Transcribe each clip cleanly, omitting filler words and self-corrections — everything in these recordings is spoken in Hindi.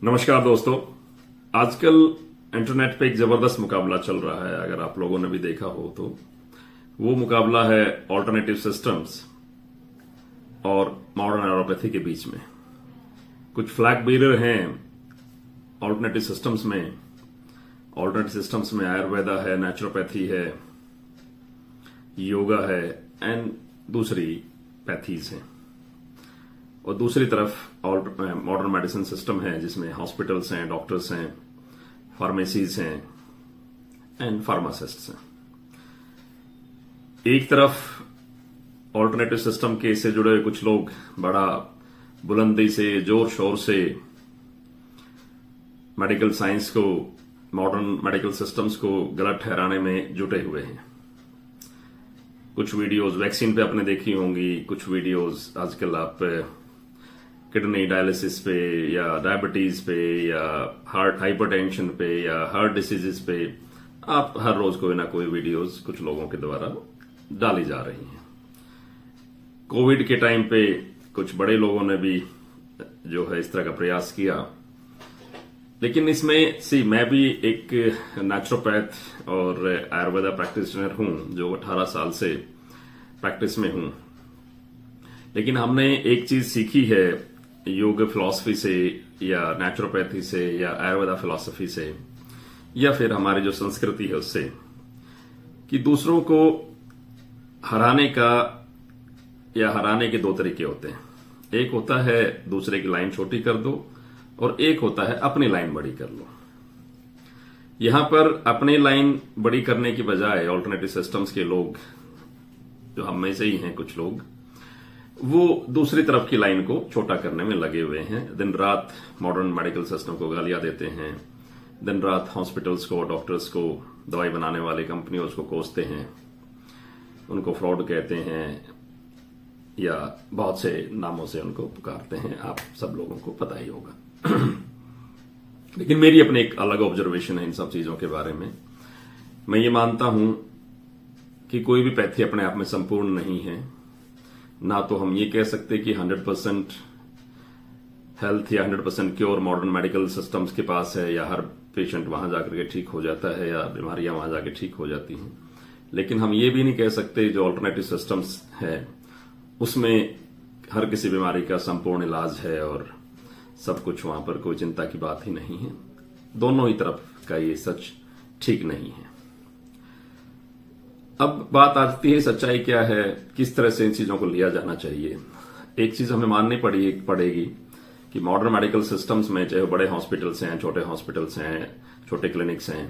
नमस्कार दोस्तों। आजकल इंटरनेट पे एक जबरदस्त मुकाबला चल रहा है, अगर आप लोगों ने भी देखा हो तो। वो मुकाबला है ऑल्टरनेटिव सिस्टम्स और मॉडर्न एलोपैथी के बीच में। कुछ फ्लैग बीरर हैं ऑल्टरनेटिव सिस्टम्स में। ऑल्टरनेटिव सिस्टम्स में आयुर्वेदा है, नेचुरोपैथी है, योगा है एंड दूसरी पैथीज हैं। और दूसरी तरफ मॉडर्न मेडिसिन सिस्टम है जिसमें हॉस्पिटल्स हैं, डॉक्टर्स हैं, फार्मेसीज हैं एंड फार्मासिस्ट्स हैं। एक तरफ ऑल्टरनेटिव सिस्टम के से जुड़े हुए कुछ लोग बड़ा बुलंदी से, जोर शोर से मेडिकल साइंस को, मॉडर्न मेडिकल सिस्टम्स को गलत ठहराने में जुटे हुए हैं। कुछ वीडियोस वैक्सीन पे आपने देखी होंगी, कुछ वीडियोस आजकल आप किडनी डायलिसिस पे या डायबिटीज पे या हार्ट हाइपरटेंशन पे या हार्ट डिसीजेस पे आप हर रोज कोई ना कोई वीडियोस कुछ लोगों के द्वारा डाली जा रही हैं। कोविड के टाइम पे कुछ बड़े लोगों ने भी जो है इस तरह का प्रयास किया, लेकिन इसमें मैं भी एक नेचुरोपैथ और आयुर्वेदा प्रैक्टिशनर हूं जो 18 साल से प्रैक्टिस में हूं। लेकिन हमने एक चीज सीखी है योग फिलॉसफी से या नेचुरोपैथी से या आयुर्वेदा फिलॉसफी से या फिर हमारी जो संस्कृति है उससे, कि दूसरों को हराने का या हराने के दो तरीके होते हैं। एक होता है दूसरे की लाइन छोटी कर दो और एक होता है अपनी लाइन बड़ी कर लो। यहां पर अपनी लाइन बड़ी करने की बजाय ऑल्टरनेटिव सिस्टम्स के लोग, जो हम में से ही हैं कुछ लोग, वो दूसरी तरफ की लाइन को छोटा करने में लगे हुए हैं। दिन रात मॉडर्न मेडिकल सिस्टम को गालियां देते हैं, दिन रात हॉस्पिटल्स को, डॉक्टर्स को, दवाई बनाने वाली कंपनियों को कोसते हैं, उनको फ्रॉड कहते हैं या बहुत से नामों से उनको पुकारते हैं। आप सब लोगों को पता ही होगा। लेकिन मेरी अपनी एक अलग ऑब्जर्वेशन है इन सब चीजों के बारे में। मैं ये मानता हूं कि कोई भी पैथी अपने आप में संपूर्ण नहीं है। ना तो हम ये कह सकते कि 100% हेल्थ या 100% क्योर मॉडर्न मेडिकल सिस्टम्स के पास है या हर पेशेंट वहां जाकर के ठीक हो जाता है या बीमारियां वहां जाकर ठीक हो जाती हैं। लेकिन हम ये भी नहीं कह सकते जो ऑल्टरनेटिव सिस्टम्स है उसमें हर किसी बीमारी का संपूर्ण इलाज है और सब कुछ वहां पर कोई चिंता की बात ही नहीं है। दोनों ही तरफ का ये सच ठीक नहीं है। अब बात आती है सच्चाई क्या है, किस तरह से इन चीजों को लिया जाना चाहिए। एक चीज हमें माननी पड़ेगी कि मॉडर्न मेडिकल सिस्टम्स में, चाहे बड़े हॉस्पिटल्स हैं, छोटे हॉस्पिटल्स हैं, छोटे क्लिनिक्स हैं,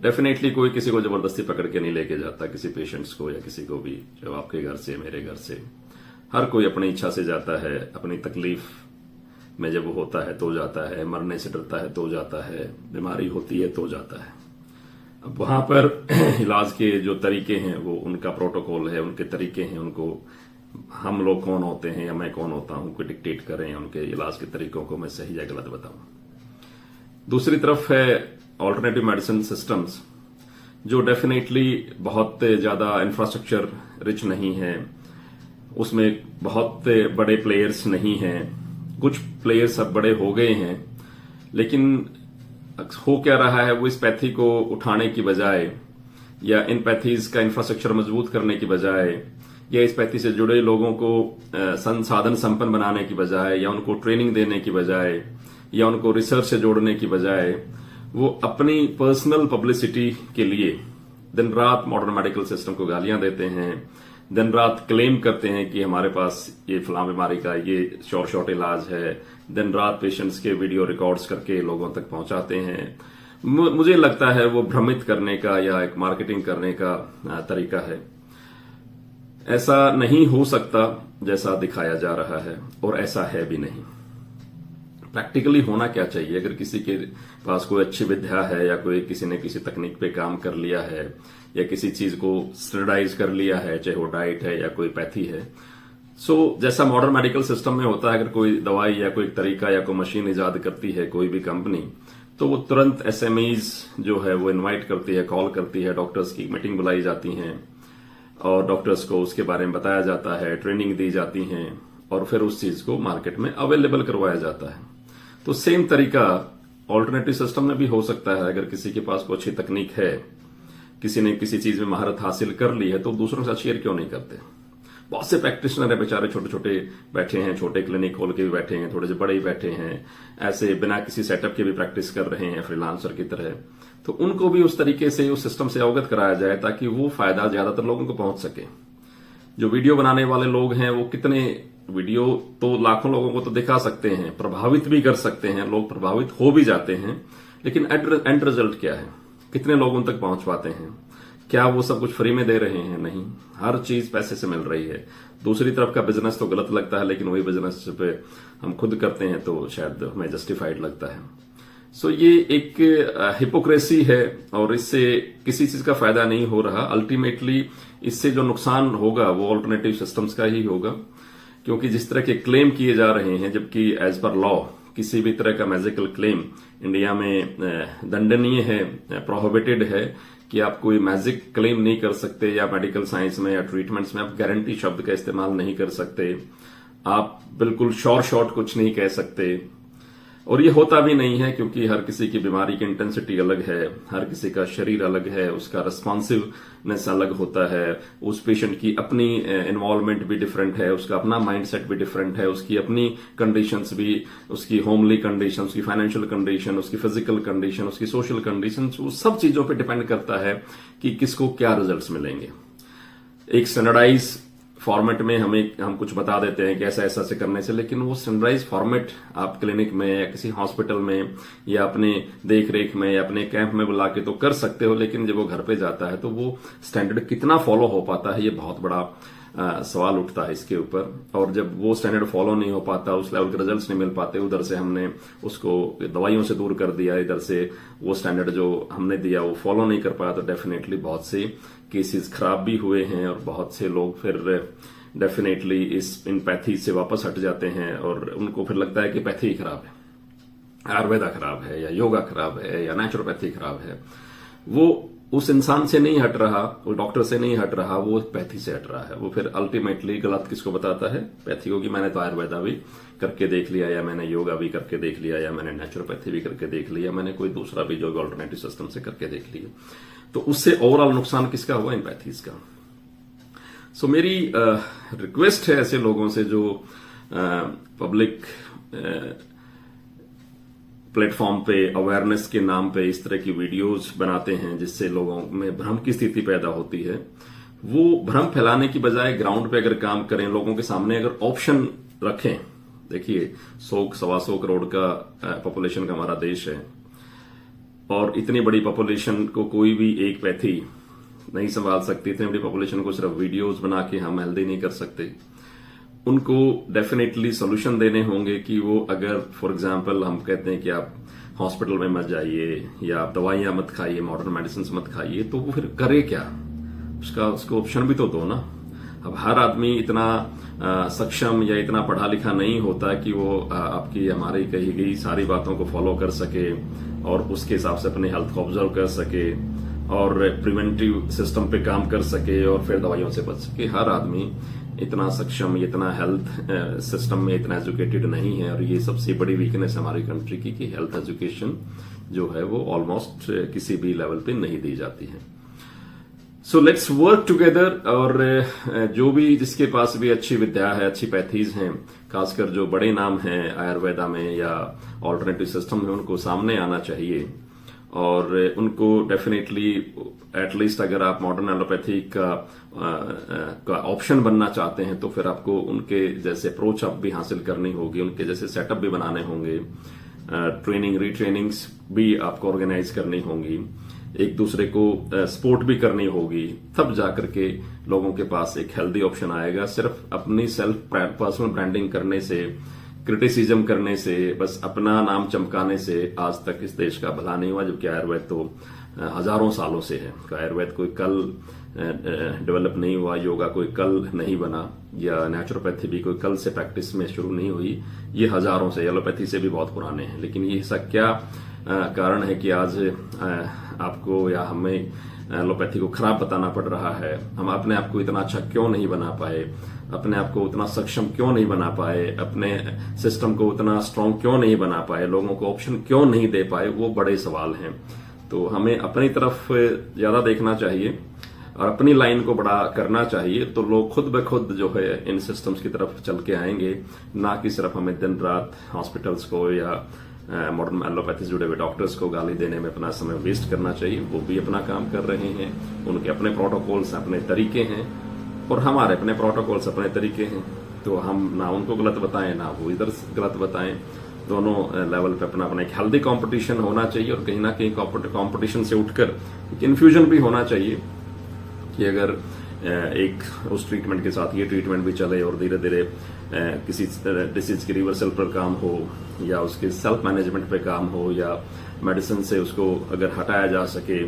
डेफिनेटली कोई किसी को जबरदस्ती पकड़ के नहीं लेके जाता, किसी पेशेंट्स को या किसी को भी। जब आपके घर से, मेरे घर से, हर कोई अपनी इच्छा से जाता है। अपनी तकलीफ में जब वो होता है तो जाता है, मरने से डरता है तो जाता है, बीमारी होती है तो जाता है। अब वहां पर इलाज के जो तरीके हैं वो उनका प्रोटोकॉल है, उनके तरीके हैं। उनको हम लोग कौन होते हैं या मैं कौन होता हूं कोई डिक्टेट करें उनके इलाज के तरीकों को मैं सही या गलत बताऊं। दूसरी तरफ है ऑल्टरनेटिव मेडिसिन सिस्टम्स जो डेफिनेटली बहुत ज्यादा इंफ्रास्ट्रक्चर रिच नहीं है, उसमें बहुत बड़े प्लेयर्स नहीं हैं। कुछ प्लेयर्स अब बड़े हो गए हैं, लेकिन हो क्या रहा है, वो इस पैथी को उठाने की बजाय या इन पैथीज का इंफ्रास्ट्रक्चर मजबूत करने की बजाय या इस पैथी से जुड़े लोगों को संसाधन संपन्न बनाने की बजाय या उनको ट्रेनिंग देने की बजाय या उनको रिसर्च से जोड़ने की बजाय वो अपनी पर्सनल पब्लिसिटी के लिए दिन रात मॉडर्न मेडिकल सिस्टम को गालियां देते हैं, दिन रात क्लेम करते हैं कि हमारे पास ये फलां बीमारी का ये शॉर्ट इलाज है। दिन रात पेशेंट्स के वीडियो रिकॉर्ड्स करके लोगों तक पहुंचाते हैं। मुझे लगता है वो भ्रमित करने का या एक मार्केटिंग करने का तरीका है। ऐसा नहीं हो सकता जैसा दिखाया जा रहा है, और ऐसा है भी नहीं। प्रैक्टिकली होना क्या चाहिए, अगर किसी के पास कोई अच्छी विद्या है या कोई किसी ने किसी तकनीक पे काम कर लिया है या किसी चीज को स्टैंडर्डाइज कर लिया है, चाहे वो डाइट है या कोई पैथी है, जैसा मॉडर्न मेडिकल सिस्टम में होता है, अगर कोई दवाई या कोई तरीका या कोई मशीन इजाद करती है कोई भी कंपनी, तो वो तुरंत एसएमईज जो है वो इनवाइट करती है, कॉल करती है, डॉक्टर्स की मीटिंग बुलाई जाती है और डॉक्टर्स को उसके बारे में बताया जाता है, ट्रेनिंग दी जाती है और फिर उस चीज को मार्केट में अवेलेबल करवाया जाता है। तो सेम तरीका ऑल्टरनेटिव सिस्टम में भी हो सकता है। अगर किसी के पास कोई अच्छी तकनीक है, किसी ने किसी चीज में महारत हासिल कर ली है, तो दूसरों के साथ शेयर क्यों नहीं करते। बहुत से प्रैक्टिशनर है बेचारे, छोटे छोटे बैठे हैं, छोटे क्लिनिक खोल के भी बैठे हैं, थोड़े से बड़े ही बैठे हैं, ऐसे बिना किसी सेटअप के भी प्रैक्टिस कर रहे हैं फ्रीलांसर की तरह। तो उनको भी उस तरीके से उस सिस्टम से अवगत कराया जाए ताकि वो फायदा ज्यादातर लोगों को पहुंच सके। जो वीडियो बनाने वाले लोग हैं वो कितने वीडियो तो लाखों लोगों को तो दिखा सकते हैं, प्रभावित भी कर सकते हैं, लोग प्रभावित हो भी जाते हैं, लेकिन एंड रिजल्ट क्या है, कितने लोगों तक पहुंच पाते हैं, क्या वो सब कुछ फ्री में दे रहे हैं? नहीं, हर चीज पैसे से मिल रही है। दूसरी तरफ का बिजनेस तो गलत लगता है, लेकिन वही बिजनेस पे हम खुद करते हैं तो शायद हमें जस्टिफाइड लगता है। सो ये एक हिपोक्रेसी है और इससे किसी चीज का फायदा नहीं हो रहा। अल्टीमेटली इससे जो नुकसान होगा वो ऑल्टरनेटिव सिस्टम्स का ही होगा, क्योंकि जिस तरह के क्लेम किए जा रहे हैं, जबकि एज पर लॉ किसी भी तरह का मैजिकल क्लेम इंडिया में दंडनीय है, प्रोहिबिटेड है कि आप कोई मैजिक क्लेम नहीं कर सकते, या मेडिकल साइंस में या ट्रीटमेंट्स में आप गारंटी शब्द का इस्तेमाल नहीं कर सकते, आप बिल्कुल शॉर्ट कुछ नहीं कह सकते। और ये होता भी नहीं है, क्योंकि हर किसी की बीमारी की इंटेंसिटी अलग है, हर किसी का शरीर अलग है, उसका रिस्पॉन्सिवनेस अलग होता है, उस पेशेंट की अपनी इन्वॉल्वमेंट भी डिफरेंट है, उसका अपना माइंडसेट भी डिफरेंट है, उसकी अपनी कंडीशंस भी, उसकी होमली कंडीशन, उसकी फाइनेंशियल कंडीशन, उसकी फिजिकल कंडीशन, उसकी सोशल कंडीशन, वो सब चीजों पे डिपेंड करता है कि किसको क्या रिजल्ट्स मिलेंगे। एक स्टैंडर्डाइज फॉर्मेट में हम कुछ बता देते हैं कि ऐसा ऐसा से करने से, लेकिन वो स्टैंडर्डाइज फॉर्मेट आप क्लिनिक में या किसी हॉस्पिटल में या अपने देख रेख में या अपने कैंप में बुला के तो कर सकते हो, लेकिन जब वो घर पे जाता है तो वो स्टैंडर्ड कितना फॉलो हो पाता है, ये बहुत बड़ा सवाल उठता है इसके ऊपर। और जब वो स्टैंडर्ड फॉलो नहीं हो पाता, उस लेवल के रिजल्ट्स नहीं मिल पाते, उधर से हमने उसको दवाइयों से दूर कर दिया, इधर से वो स्टैंडर्ड जो हमने दिया वो फॉलो नहीं कर पाया, तो डेफिनेटली बहुत से केसेस खराब भी हुए हैं और बहुत से लोग फिर डेफिनेटली इन पैथी से वापस हट जाते हैं और उनको फिर लगता है कि पैथी ही खराब है, आयुर्वेदा खराब है या योगा खराब है या नेचुरोपैथी खराब है। वो उस इंसान से नहीं हट रहा, वो डॉक्टर से नहीं हट रहा, वो पैथी से हट रहा है। वो फिर अल्टीमेटली गलत किसको बताता है? पैथी को, कि मैंने तो आयुर्वेदा भी करके देख लिया, या मैंने योगा भी करके देख लिया, या मैंने नेचुरोपैथी भी करके देख लिया, मैंने कोई दूसरा भी जो ऑल्टरनेटिव सिस्टम से करके देख लिया। तो उससे ओवरऑल नुकसान किसका हुआ? इन पैथीज का। सो मेरी रिक्वेस्ट है ऐसे लोगों से जो पब्लिक प्लेटफॉर्म पे अवेयरनेस के नाम पे इस तरह की वीडियोस बनाते हैं जिससे लोगों में भ्रम की स्थिति पैदा होती है, वो भ्रम फैलाने की बजाय ग्राउंड पे अगर काम करें, लोगों के सामने अगर ऑप्शन रखें। देखिए 100-125 करोड़ का पॉपुलेशन का हमारा देश है और इतनी बड़ी पॉपुलेशन को कोई भी एक पैथी नहीं संभाल सकती। इतनी बड़ी पॉपुलेशन को सिर्फ वीडियोस बना के हम हेल्दी नहीं कर सकते। उनको डेफिनेटली सोल्यूशन देने होंगे कि वो अगर फॉर एग्जांपल हम कहते हैं कि आप हॉस्पिटल में मत जाइए या आप दवाइयां मत खाइए, मॉडर्न मेडिसिन मत खाइए, तो वो फिर करे क्या? उसको ऑप्शन भी तो दो ना। अब हर आदमी इतना सक्षम या इतना पढ़ा लिखा नहीं होता कि वो आपकी हमारी कही गई सारी बातों को फॉलो कर सके और उसके हिसाब से अपने हेल्थ को ऑब्जर्व कर सके और प्रिवेंटिव सिस्टम पे काम कर सके और फिर दवाइयों से बच सके। हर आदमी इतना सक्षम, इतना हेल्थ सिस्टम में इतना एजुकेटेड नहीं है और ये सबसे बड़ी वीकनेस हमारी कंट्री की कि हेल्थ एजुकेशन जो है वो ऑलमोस्ट किसी भी लेवल पे नहीं दी जाती है। So let's work together. और जो भी जिसके पास भी अच्छी विद्या है, अच्छी पैथीज हैं, खासकर जो बड़े नाम हैं आयुर्वेदा में या ऑल्टरनेटिव सिस्टम में, उनको सामने आना चाहिए और उनको डेफिनेटली एटलीस्ट अगर आप मॉडर्न एलोपैथी का ऑप्शन बनना चाहते हैं तो फिर आपको उनके जैसे अप्रोच आप भी हासिल करनी होगी, उनके जैसे सेटअप भी बनाने होंगे, ट्रेनिंग रीट्रेनिंग्स भी आपको ऑर्गेनाइज करनी होंगी, एक दूसरे को सपोर्ट भी करनी होगी, तब जाकर के लोगों के पास एक हेल्दी ऑप्शन आएगा। सिर्फ अपनी सेल्फ पर्सनल ब्रांडिंग करने से, क्रिटिसिज्म करने से, बस अपना नाम चमकाने से आज तक इस देश का भला नहीं हुआ। जबकि आयुर्वेद तो हजारों सालों से है। आयुर्वेद कोई कल डेवलप नहीं हुआ, योगा कोई कल नहीं बना, या नेचुरोपैथी भी कोई कल से प्रैक्टिस में शुरू नहीं हुई। ये हजारों से, एलोपैथी से भी बहुत पुराने हैं। लेकिन ये ऐसा क्या कारण है कि आज आपको या हमें एलोपैथी को खराब बताना पड़ रहा है? हम अपने आप को इतना अच्छा क्यों नहीं बना पाए? अपने आप को उतना सक्षम क्यों नहीं बना पाए, अपने सिस्टम को उतना स्ट्रांग क्यों नहीं बना पाए, लोगों को ऑप्शन क्यों नहीं दे पाए, वो बड़े सवाल हैं। तो हमें अपनी तरफ ज्यादा देखना चाहिए और अपनी लाइन को बड़ा करना चाहिए, तो लोग खुद ब खुद जो है इन सिस्टम्स की तरफ चल के आएंगे, ना कि सिर्फ हमें दिन रात हॉस्पिटल्स को या मॉडर्न एलोपैथी से जुड़े हुए डॉक्टर्स को गाली देने में अपना समय वेस्ट करना चाहिए। वो भी अपना काम कर रहे हैं, उनके अपने प्रोटोकॉल्स अपने तरीके हैं और हमारे अपने प्रोटोकॉल्स अपने तरीके हैं। तो हम ना उनको गलत बताएं ना वो इधर गलत बताएं, दोनों लेवल पे अपना अपना एक हेल्दी कंपटीशन होना चाहिए और कहीं ना कहीं कंपटीशन से उठकर एक इन्फ्यूजन भी होना चाहिए कि अगर एक उस ट्रीटमेंट के साथ ये ट्रीटमेंट भी चले और धीरे धीरे किसी डिसीज की रिवर्सल पर काम हो या उसके सेल्फ मैनेजमेंट पे काम हो या मेडिसिन से उसको अगर हटाया जा सके,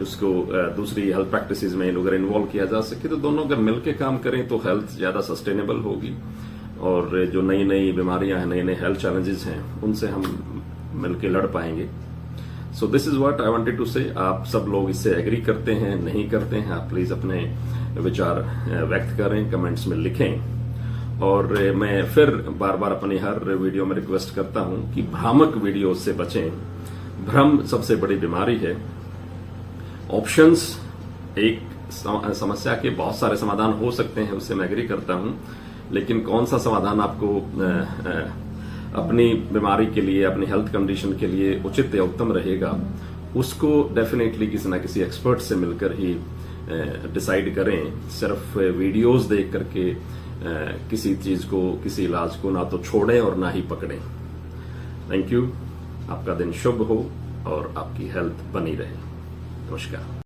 उसको दूसरी हेल्थ प्रैक्टिसेस में अगर इन्वॉल्व किया जा सके, तो दोनों अगर मिलकर काम करें तो हेल्थ ज्यादा सस्टेनेबल होगी और जो नई नई बीमारियां हैं, नए नए हेल्थ चैलेंजेस हैं, उनसे हम मिलकर लड़ पाएंगे। So this is what I wanted to say. आप सब लोग इससे एग्री करते हैं, नहीं करते हैं, आप प्लीज अपने विचार व्यक्त करें, कमेंट्स में लिखें। और मैं फिर बार बार अपनी हर वीडियो में रिक्वेस्ट करता हूं कि भ्रामक वीडियो से बचें। भ्रम सबसे बड़ी बीमारी है। ऑप्शंस एक समस्या के बहुत सारे समाधान हो सकते हैं, उससे मैं एग्री करता हूं, लेकिन कौन सा समाधान आपको अपनी बीमारी के लिए, अपनी हेल्थ कंडीशन के लिए उचित या उत्तम रहेगा, उसको डेफिनेटली किसी ना किसी एक्सपर्ट से मिलकर ही डिसाइड करें। सिर्फ वीडियोस देख करके किसी चीज को, किसी इलाज को ना तो छोड़ें और ना ही पकड़ें। Thank you. आपका दिन शुभ हो और आपकी हेल्थ बनी रहे। नमस्कार।